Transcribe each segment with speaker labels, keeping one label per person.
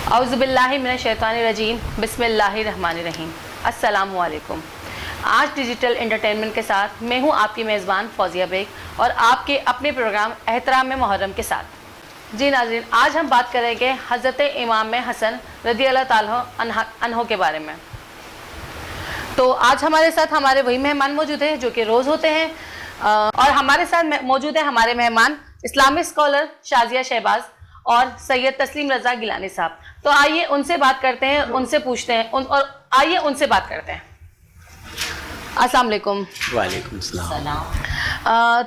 Speaker 1: اعوذ باللہ من الشیطان الرجیم بسم اللہ الرحمن الرحیم۔ السلام علیکم۔ آج ڈیجیٹل انٹرٹینمنٹ کے ساتھ میں ہوں آپ کی میزبان فوزیہ بیگ اور آپ کے اپنے پروگرام احترام محرم کے ساتھ۔ جی ناظرین، آج ہم بات کریں گے حضرت امام حسن رضی اللہ تعالیٰ عنہ کے بارے میں۔ تو آج ہمارے ساتھ ہمارے وہی مہمان موجود ہیں جو کہ روز ہوتے ہیں، اور ہمارے ساتھ موجود ہیں ہمارے مہمان اسلامی اسکالر شازیہ شہباز اور سید تسلیم رضا گیلانی صاحب۔ تو آئیے ان سے بات کرتے ہیں، ان سے پوچھتے ہیں اور آئیے ان سے بات کرتے ہیں۔ السلام علیکم۔
Speaker 2: وعلیکم السلام۔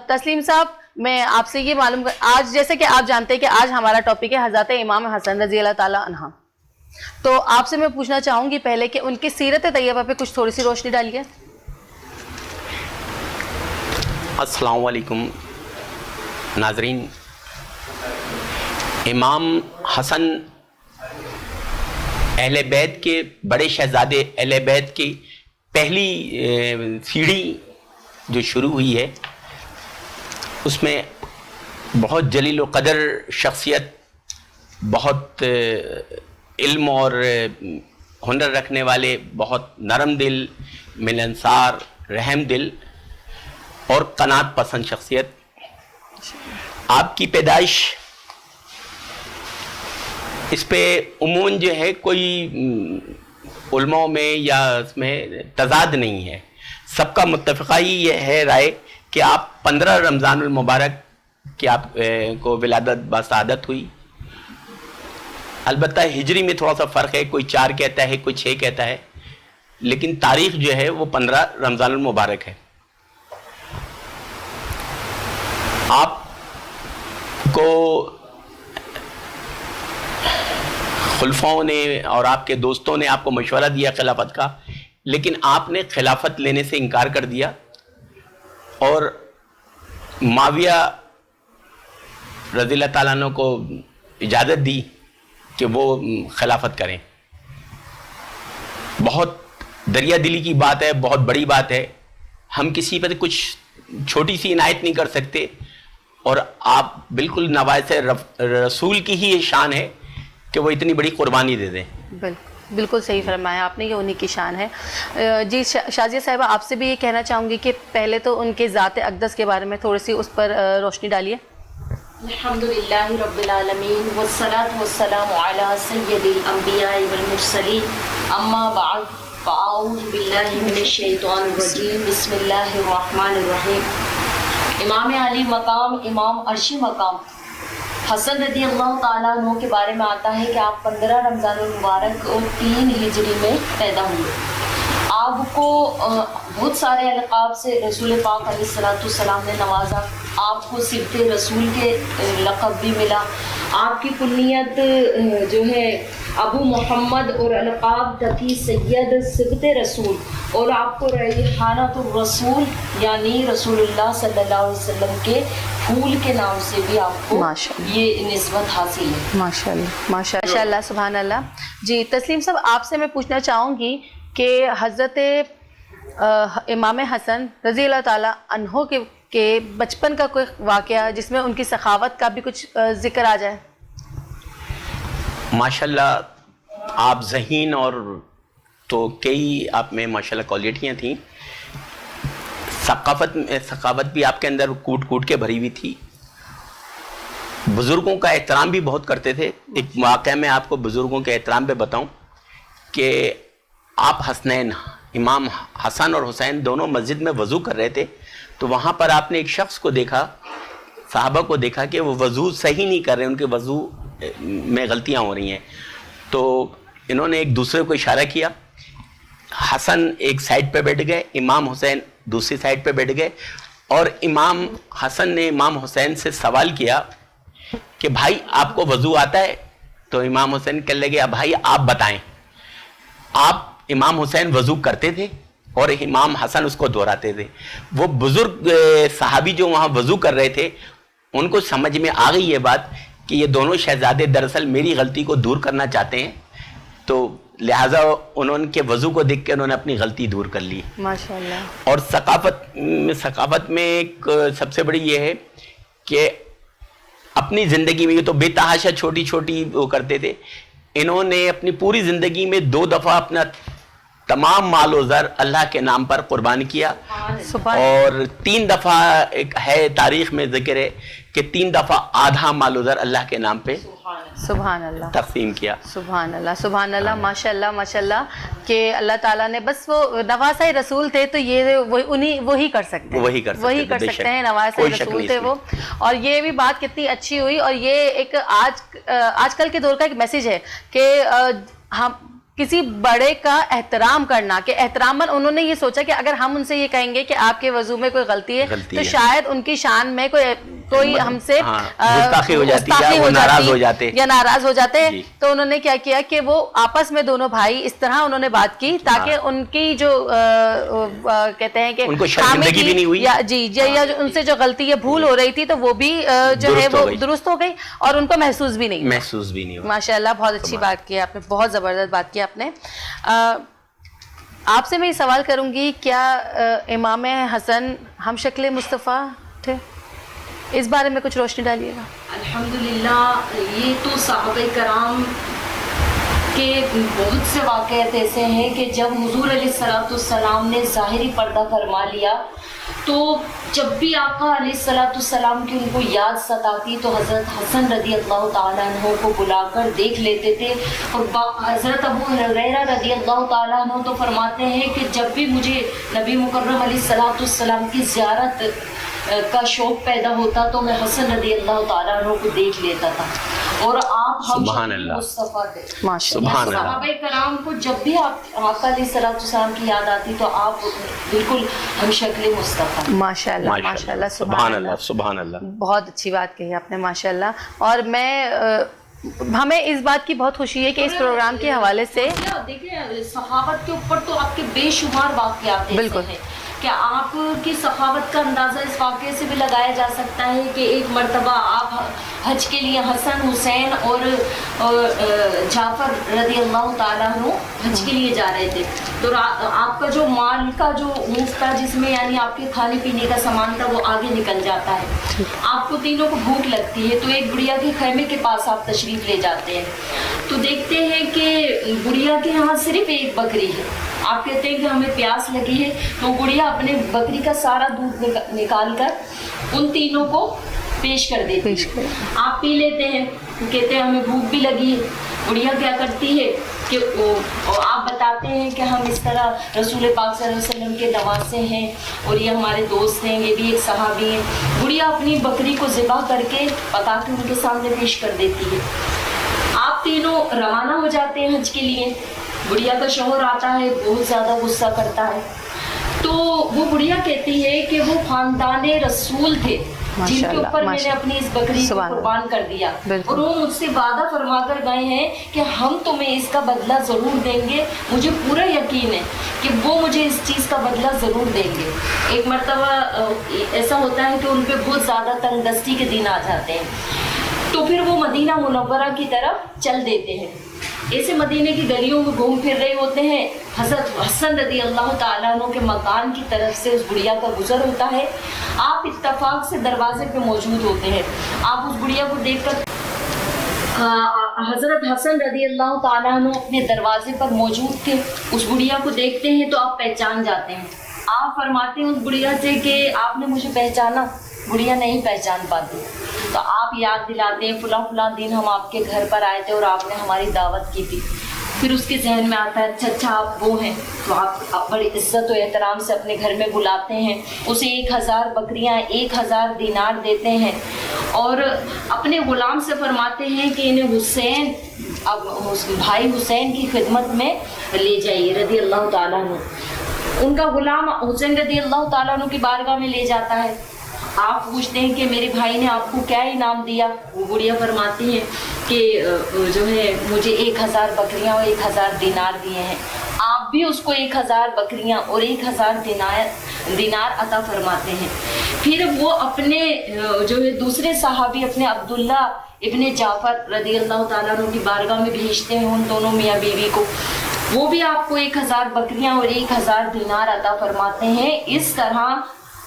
Speaker 1: تسلیم صاحب، میں آپ سے یہ معلوم آج جیسے کہ آپ جانتے ہیں کہ آج ہمارا ٹاپک ہے حضرت امام حسن رضی اللہ تعالیٰ عنہ۔ تو آپ سے میں پوچھنا چاہوں گی پہلے کہ ان کی سیرت طیبہ پہ کچھ تھوڑی سی روشنی ڈالیے۔
Speaker 2: السلام علیکم ناظرین، امام حسن اہل بیت کے بڑے شہزادے، اہل بیت کی پہلی سیڑھی جو شروع ہوئی ہے اس میں بہت جلیل و قدر شخصیت، بہت علم اور ہنر رکھنے والے، بہت نرم دل، ملنسار، رحم دل اور قناعت پسند شخصیت۔ آپ کی پیدائش اس پہ عموماً جو ہے کوئی علماء میں یا اس میں تضاد نہیں ہے، سب کا متفقہ ہی یہ ہے رائے کہ آپ 15 رمضان المبارک کی آپ کو ولادت بسعادت ہوئی۔ البتہ ہجری میں تھوڑا سا فرق ہے، کوئی 4 کہتا ہے، کوئی 6 کہتا ہے، لیکن تاریخ جو ہے وہ 15 رمضان المبارک ہے۔ آپ کو خلفاؤں نے اور آپ کے دوستوں نے آپ کو مشورہ دیا خلافت کا، لیکن آپ نے خلافت لینے سے انکار کر دیا اور معاویہ رضی اللہ تعالیٰ عنہ کو اجازت دی کہ وہ خلافت کریں۔ بہت دریا دلی کی بات ہے، بہت بڑی بات ہے، ہم کسی پر کچھ چھوٹی سی عنایت نہیں کر سکتے، اور آپ بالکل نوائس رسول کی ہی یہ شان ہے کہ وہ اتنی بڑی قربانی دے دیں۔
Speaker 1: بالکل صحیح فرمایا آپ نے، یہ انہی کی شان ہے۔ جی شازیہ صاحبہ، آپ سے بھی یہ کہنا چاہوں گی کہ پہلے تو ان کے ذات اقدس کے بارے میں تھوڑی سی اس پر روشنی ڈالیے۔
Speaker 3: الحمدللہ رب العالمین والصلاة والسلام علی سید الانبیاء والمرسلین، اما بعد فاعوذ باللہ من الشیطان الرجیم، بسم اللہ الرحمن الرحیم۔ امام علی مقام، امام عرشی مقام حسن رضی اللہ تعالیٰ عنہ کے بارے میں آتا ہے کہ آپ 15 رمضان المبارک 3 ہجری میں پیدا ہوئے۔ آپ کو بہت سارے القاب سے رسول پاک علیہ السلام نے نوازا، آپ کو سبط رسول کے لقب بھی ملا۔ آپ کی کنیت جو ہے ابو محمد اور القاب تھی سید سبط رسول، اور آپ کو ریحانۃ الرسول یعنی رسول اللہ صلی اللہ علیہ وسلم کے پھول کے نام سے بھی آپ کو یہ نسبت حاصل ہے۔
Speaker 1: ماشاء اللہ، ماشاء اللہ، سبحان اللہ۔ جی تسلیم صاحب، آپ سے میں پوچھنا چاہوں گی کہ حضرت امام حسن رضی اللہ تعالیٰ عنہ کے بچپن کا کوئی واقعہ جس میں ان کی سخاوت کا بھی کچھ ذکر آ جائے۔
Speaker 2: ماشاءاللہ آپ ذہین، اور تو کئی آپ میں ماشاءاللہ کوالٹیاں تھیں۔ ثقافت بھی آپ کے اندر کوٹ کوٹ کے بھری ہوئی تھی۔ بزرگوں کا احترام بھی بہت کرتے تھے۔ ایک واقعہ میں آپ کو بزرگوں کے احترام پہ بتاؤں کہ آپ حسنین، امام حسن اور حسین دونوں مسجد میں وضو کر رہے تھے، تو وہاں پر آپ نے ایک شخص کو دیکھا، صحابہ کو دیکھا کہ وہ وضو صحیح نہیں کر رہے، ان کے وضو میں غلطیاں ہو رہی ہیں۔ تو انہوں نے ایک دوسرے کو اشارہ کیا، حسن ایک سائڈ پہ بیٹھ گئے، امام حسین دوسری سائڈ پہ بیٹھ گئے، اور امام حسن نے امام حسین سے سوال کیا کہ بھائی آپ کو وضو آتا ہے؟ تو امام حسین کہنے لگے بھائی آپ بتائیں۔ آپ امام حسین وضو کرتے تھے اور امام حسن اس کو دہراتے تھے۔ وہ بزرگ صحابی جو وہاں وضو کر رہے تھے، ان کو سمجھ میں آ گئی یہ بات کہ یہ دونوں شہزادے دراصل میری غلطی کو دور کرنا چاہتے ہیں، تو لہٰذا انہوں کے وضو کو دیکھ کے انہوں نے اپنی غلطی دور کر لی۔
Speaker 1: ماشاءاللہ۔
Speaker 2: اور ثقافت میں ایک سب سے بڑی یہ ہے کہ اپنی زندگی میں یہ تو بے تحاشا چھوٹی چھوٹی وہ کرتے تھے انہوں نے اپنی پوری زندگی میں 2 دفعہ اپنا تمام مال و زر اللہ کے نام پر قربان کیا، اور 3 دفعہ ایک ہے تاریخ میں ذکر ہے کہ 3 دفعہ آدھا مال و زر اللہ کے نام پہ
Speaker 1: سبحان اللہ
Speaker 2: تقسیم کیا.
Speaker 1: سبحان اللہ سبحان اللہ، ماشاء اللہ ماشاء اللہ، کہ اللہ تعالیٰ نے بس وہ نواسۂ رسول تھے تو یہ وہی کر سکتے ہیں، وہی کر سکتے ہیں، نواسۂ رسول تھے وہ. اور یہ بھی بات کتنی اچھی ہوئی، اور یہ ایک آج کل کے دور کا ایک میسیج ہے کہ ہم کسی بڑے کا احترام کرنا، کہ احتراماً انہوں نے یہ سوچا کہ اگر ہم ان سے یہ کہیں گے کہ آپ کے وضو میں کوئی غلطی ہے تو شاید ان کی شان میں کوئی ہم سے
Speaker 2: گستاخی ہو جاتی
Speaker 1: یا ناراض ہو جاتے. تو انہوں نے کیا کیا کہ وہ آپس میں دونوں بھائی اس طرح انہوں نے بات کی تاکہ ان کی جو کہتے ہیں کہ
Speaker 2: ان کو شرمندگی بھی نہیں ہوئی،
Speaker 1: یا ان سے جو غلطی یا بھول ہو رہی تھی تو وہ بھی جو ہے وہ درست ہو گئی، اور ان کو محسوس بھی نہیں ہوا. ماشاء اللہ، بہت اچھی بات کی آپ نے، بہت زبردست بات کی آپ نے. آپ سے میں یہ سوال کروں گی، کیا امام حسن ہم شکل مصطفیٰ تھے؟ اس بارے میں کچھ روشنی ڈالیے گا.
Speaker 3: الحمدللہ، یہ تو صحابہ کرام کے بہت سے واقعات ایسے ہیں کہ جب حضور علیہ الصلوۃ والسلام نے ظاہری پردہ فرما لیا تو جب بھی آقا علیہ الصلوۃ والسلام کی ان کو یاد ستاتی تو حضرت حسن رضی اللہ تعالیٰ عنہ کو بلا کر دیکھ لیتے تھے. اور حضرت ابو ہریرہ رضی اللہ تعالیٰ عنہ تو فرماتے ہیں کہ جب بھی مجھے نبی مکرم علیہ الصلوۃ والسلام کی زیارت کا شوق پیدا ہوتا تو میں حسن رضی اللہ تعالیٰ عنہ کو دیکھ لیتا تھا. اور آپ ہم مصطفیٰ تھے. صحابہ کرام کو جب بھی آقا علیہ الصلوۃ والسلام کی یاد آتی تو آپ بالکل ہم شکل مصطفیٰ.
Speaker 1: ماشاء اللہ ماشاء اللہ، سبحان اللہ سبحان اللہ، بہت اچھی بات کہی آپ نے ماشاء اللہ. اور ہمیں اس بات کی بہت خوشی ہے کہ اس پروگرام کے حوالے سے
Speaker 3: دیکھیں صحابت کے اوپر تو آپ کے بے شمار واقعات
Speaker 1: بالکل
Speaker 3: ہیں کہ آپ کی سخاوت کا اندازہ اس واقعے سے بھی لگایا جا سکتا ہے کہ ایک مرتبہ آپ حج کے لیے حسن، حسین اور جعفر رضی اللہ تعالیٰ عنہ حج کے لیے جا رہے تھے. تو آپ کا جو مال کا جو اونٹ تھا جس میں یعنی آپ کے کھانے پینے کا سامان تھا وہ آگے نکل جاتا ہے. آپ کو تینوں کو بھوک لگتی ہے تو ایک بڑھیا کے خیمے کے پاس آپ تشریف لے جاتے ہیں تو دیکھتے ہیں کہ بڑھیا کے یہاں صرف ایک بکری ہے. آپ کہتے ہیں کہ ہمیں پیاس لگی ہے تو بڑھیا اپنے بکری کا سارا دودھ نکال کر ان تینوں کو پیش کر دیتی ہے. آپ پی لیتے ہیں، کہتے ہیں ہمیں بھوک بھی لگی ہے. بڑھیا کیا کرتی ہے کہ آپ بتاتے ہیں کہ ہم اس طرح رسول پاک صلی اللہ علیہ وسلم کے نواسے ہیں اور یہ ہمارے دوست ہیں، یہ بھی ایک صحابی ہیں. بڑھیا اپنی بکری کو ذبح کر کے پکا کے ان کے سامنے پیش کر دیتی ہے. آپ تینوں روانہ ہو جاتے ہیں حج کے لیے. بڑھیا کا شوہر آتا ہے، بہت زیادہ غصہ کرتا ہے. تو وہ بڑھیا کہتی ہے کہ وہ خاندان رسول تھے جن کے اوپر میں نے اپنی اس بکری کو قربان کر دیا، اور وہ مجھ سے وعدہ فرما کر گئے ہیں کہ ہم تمہیں اس کا بدلہ ضرور دیں گے. مجھے پورا یقین ہے کہ وہ مجھے اس چیز کا بدلہ ضرور دیں گے. ایک مرتبہ ایسا ہوتا ہے کہ ان پہ بہت زیادہ تنگ دستی کے دن آ جاتے ہیں تو پھر وہ مدینہ منورہ کی طرف چل دیتے ہیں. ایسے مدینے کی گلیوں میں گھوم پھر رہے ہوتے ہیں. حضرت حسن رضی اللہ تعالیٰ عنہ کے مکان کی طرف سے اس بڑھیا کا گزر ہوتا ہے. آپ اتفاق سے دروازے پہ موجود ہوتے ہیں. آپ اس بڑھیا کو دیکھ کر حضرت حسن رضی اللہ تعالیٰ عنہ اپنے دروازے پر موجود تھے. اس بڑھیا کو دیکھتے ہیں تو آپ پہچان جاتے ہیں. آپ فرماتے ہیں اس بڑھیا سے کہ آپ نے مجھے پہچانا؟ بڑھیا نہیں پہچان پاتی. تو آپ یاد دلاتے ہیں فلاں فلاں دن ہم آپ کے گھر پر آئے تھے اور آپ نے ہماری دعوت کی تھی. پھر اس کے ذہن میں آتا ہے اچھا آپ وہ ہیں. تو آپ بڑی عزت و احترام سے اپنے گھر میں بلاتے ہیں. اسے 1000 بکریاں 1000 دینار دیتے ہیں اور اپنے غلام سے فرماتے ہیں کہ انہیں حسین اب بھائی حسین کی خدمت میں لے جائیے رضی اللہ تعالیٰ عنہ. ان کا غلام حسین رضی اللہ تعالیٰ عنہ کی بارگاہ میں لے جاتا ہے. آپ پوچھتے ہیں کہ میرے بھائی نے آپ کو کیا انعام دیا؟ وہ بڑھیا فرماتی ہیں کہ جو ہے مجھے 1000 بکریاں اور 1000 دینار دیے ہیں. آپ بھی اس کو 1000 بکریاں اور 1000 دینار عطا فرماتے ہیں. پھر وہ اپنے جو ہے دوسرے صحابی اپنے عبداللہ ابن جعفر رضی اللہ تعالیٰ عنہ کی بارگاہ میں بھیجتے ہیں ان دونوں میاں بیوی کو. وہ بھی آپ کو 1000 بکریاں اور 1000 دینار عطا فرماتے ہیں. اس طرح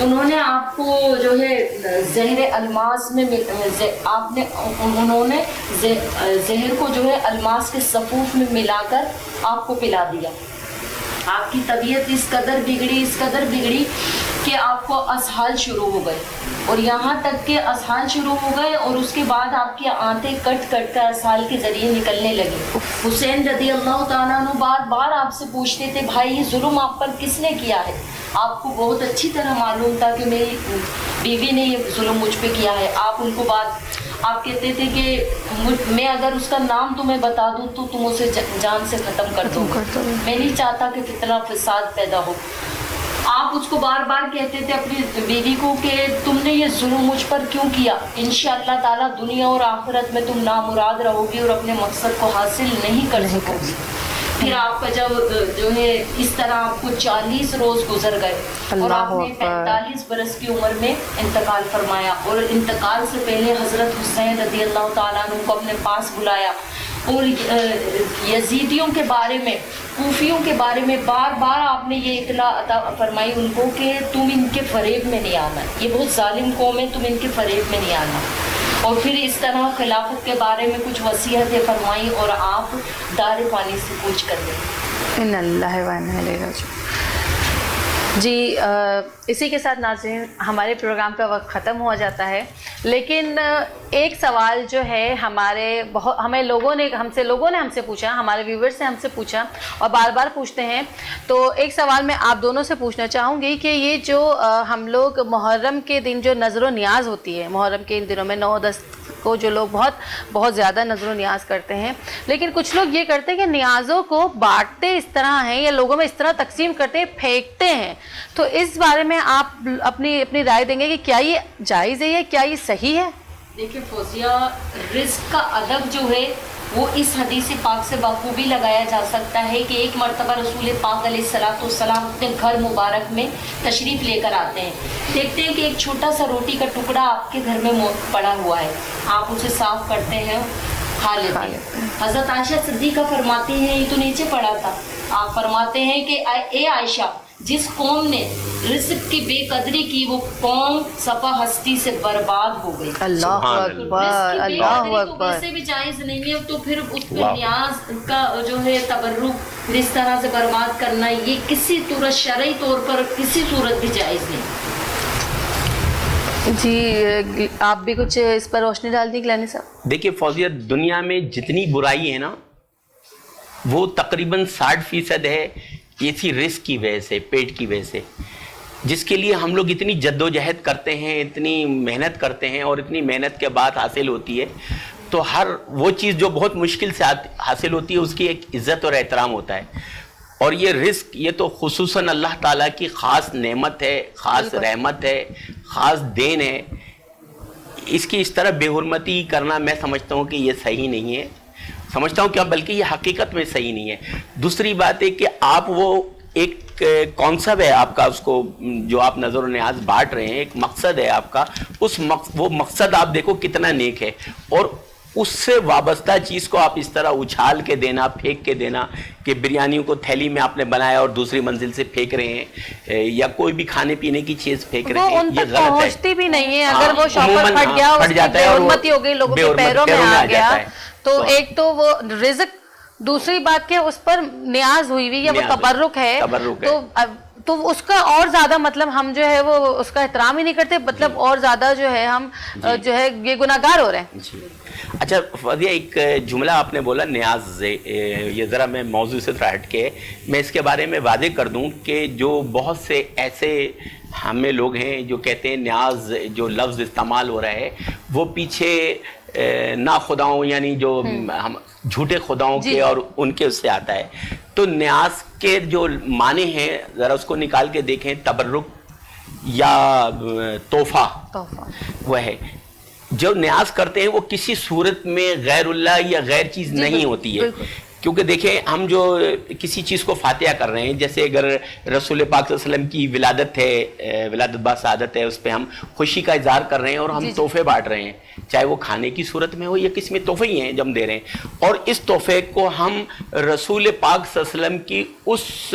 Speaker 3: انہوں نے آپ کو جو ہے زہر الماس میں انہوں نے زہر کو جو ہے الماس کے صفوف میں ملا کر آپ کو پلا دیا. آپ کی طبیعت اس قدر بگڑی کہ آپ کو اسہال شروع ہو گئے, اور یہاں تک کہ اسہال شروع ہو گئے اور اس کے بعد آپ کی آنتیں کٹ کر اسہال کے ذریعے نکلنے لگی. حسین رضی اللہ تعالیٰ عنہ بار بار آپ سے پوچھتے تھے بھائی یہ ظلم آپ پر کس نے کیا ہے؟ آپ کو بہت اچھی طرح معلوم تھا کہ میری بیوی نے یہ ظلم مجھ پہ کیا ہے. آپ ان کو آپ کہتے تھے کہ میں اگر اس کا نام تمہیں بتا دوں تو تم اسے جان سے ختم کر دو. میں نہیں چاہتا کہ فتنہ فساد پیدا ہو. آپ اس کو بار بار کہتے تھے اپنی بیوی کو کہ تم نے یہ ظلم مجھ پر کیوں کیا؟ انشاءاللہ تعالیٰ دنیا اور آخرت میں تم نامراد رہو گی اور اپنے مقصد کو حاصل نہیں کر سکو گی. پھر آپ کا جب جو ہے اس طرح آپ کو 40 روز گزر گئے اور آپ نے 45 برس کی عمر میں انتقال فرمایا, اور انتقال سے پہلے حضرت حسین رضی اللہ تعالیٰ عنہ کو اپنے پاس بلایا اور یزیدیوں کے بارے میں, کوفیوں کے بارے میں بار بار آپ نے یہ اطلاع عطا فرمائی ان کو کہ تم ان کے فریب میں نہیں آنا, یہ بہت ظالم قوم ہے, تم ان کے فریب میں نہیں آنا. اور پھر اس طرح خلافت کے بارے میں کچھ وصیتیں فرمائیں اور آپ دار پانی سے کوچ کر گئے.
Speaker 1: ان اللہ و انا الیہ راجعون. جی اسی کے ساتھ ناظرین ہمارے پروگرام کا وقت ختم ہو جاتا ہے, لیکن ایک سوال جو ہے لوگوں نے ہم سے پوچھا, ہمارے ویورز نے ہم سے پوچھا اور بار بار پوچھتے ہیں, تو ایک سوال میں آپ دونوں سے پوچھنا چاہوں گی کہ یہ جو ہم لوگ محرم کے دن جو نظر و نیاز ہوتی ہے, محرم کے ان دنوں میں 9-10 کو جو لوگ بہت زیادہ نظر و نیاز کرتے ہیں, لیکن کچھ لوگ یہ کرتے ہیں کہ نیازوں کو بانٹتے اس طرح ہیں یا لوگوں میں اس طرح تقسیم کرتے ہیں, پھینکتے ہیں. تو اس بارے میں آپ اپنی رائے دیں گے کہ کیا یہ جائز ہے یا کیا یہ صحیح ہے؟
Speaker 3: دیکھیں فوزیہ, رزق کا ادب جو ہے وہ اس حدیث پاک سے بخوبی لگایا جا سکتا ہے کہ ایک مرتبہ رسول پاک علیہ السلام اپنے گھر مبارک میں تشریف لے کر آتے ہیں, دیکھتے ہیں کہ ایک چھوٹا سا روٹی کا ٹکڑا آپ کے گھر میں پڑا ہوا ہے, آپ اسے صاف کرتے ہیں, کھا لیتے ہیں. حضرت عائشہ صدیقہ فرماتی ہیں یہ تو نیچے پڑا تھا. آپ فرماتے ہیں کہ اے عائشہ, جس قوم نے رزق کی بے قدری کی وہ قوم صفا ہستی سے برباد ہو گئی.
Speaker 1: اللہ اکبر, اللہ اکبر.
Speaker 3: ویسے بھی جائز نہیں ہے, تو پھر اس پہ نیاز کا جو ہے تبرک اس طرح سے برباد کرنا, یہ کسی صورت شرعی طور پر کسی صورت بھی جائز نہیں.
Speaker 1: جی آپ بھی کچھ اس پر روشنی ڈال دیں گیلانی صاحب.
Speaker 2: دیکھیے فوزیہ, دنیا میں جتنی برائی ہے نا وہ تقریباً 60% ہے اسی رزق کی وجہ سے, پیٹ کی وجہ سے, جس کے لیے ہم لوگ اتنی جد و جہد کرتے ہیں, اتنی محنت کرتے ہیں, اور اتنی محنت کے بعد حاصل ہوتی ہے. تو ہر وہ چیز جو بہت مشکل سے حاصل ہوتی ہے اس کی ایک عزت اور احترام ہوتا ہے. اور یہ رزق یہ تو خصوصاً اللہ تعالیٰ کی خاص نعمت ہے, خاص رحمت ہے, خاص دین ہے. اس کی اس طرح بے حرمتی کرنا میں سمجھتا ہوں کہ یہ صحیح نہیں ہے, سمجھتا ہوں کہ بلکہ یہ حقیقت میں صحیح نہیں ہے. دوسری بات ہے کہ آپ وہ ایک کانسیپٹ ہے آپ کا, اس کو جو آپ نظر و نیاز بانٹ رہے ہیں, ایک مقصد ہے آپ کا, وہ مقصد آپ دیکھو کتنا نیک ہے, اور اس سے وابستہ چیز کو آپ اس طرح اچھال کے دینا, پھینک کے دینا کہ بریانیوں کو تھیلی میں آپ نے بنایا اور دوسری منزل سے پھینک رہے ہیں, یا کوئی بھی کھانے پینے کی چیز پھینک رہے ہیں, یہ غلط ہے.
Speaker 1: پہنچتی بھی نہیں ہے, اگر وہ شاپر پھٹ گیا, اس کی بے حرمتی ہو گئی, لوگوں کے پیروں میں آ گیا, تو ایک تو وہ رزق, دوسری بات کہ اس پر نیاز ہوئی ہوئی یا وہ تبرک ہے, تو اس کا اور زیادہ مطلب ہم جو ہے وہ اس کا احترام ہی نہیں کرتے, مطلب اور زیادہ جو ہے ہم جو ہے یہ گناہگار ہو رہے ہیں.
Speaker 2: اچھا فضیہ, ایک جملہ آپ نے بولا نیاز, یہ ذرا میں موضوع سے تھوڑا ہٹ کے میں اس کے بارے میں واضح کر دوں کہ جو بہت سے ایسے ہمیں لوگ ہیں جو کہتے ہیں نیاز جو لفظ استعمال ہو رہا ہے وہ پیچھے نا خداؤں یعنی جو ہم جھوٹے خداؤں کے اور ان کے اس سے آتا ہے. تو نیاز کے جو معنی ہیں ذرا اس کو نکال کے دیکھیں, تبرک یا تحفہ, وہ ہے جو نیاز کرتے ہیں وہ کسی صورت میں غیر اللہ یا غیر چیز نہیں ہوتی ہے. کیونکہ دیکھیں ہم جو کسی چیز کو فاتحہ کر رہے ہیں, جیسے اگر رسول پاک صلی اللہ علیہ وسلم کی ولادت ہے, ولادت با سعادت ہے, اس پہ ہم خوشی کا اظہار کر رہے ہیں اور ہم تحفے بانٹ رہے ہیں, چاہے وہ کھانے کی صورت میں ہو یا کس میں تحفے ہی ہیں جو ہم دے رہے ہیں, اور اس تحفے کو ہم رسول پاک صلی اللہ علیہ وسلم کی اس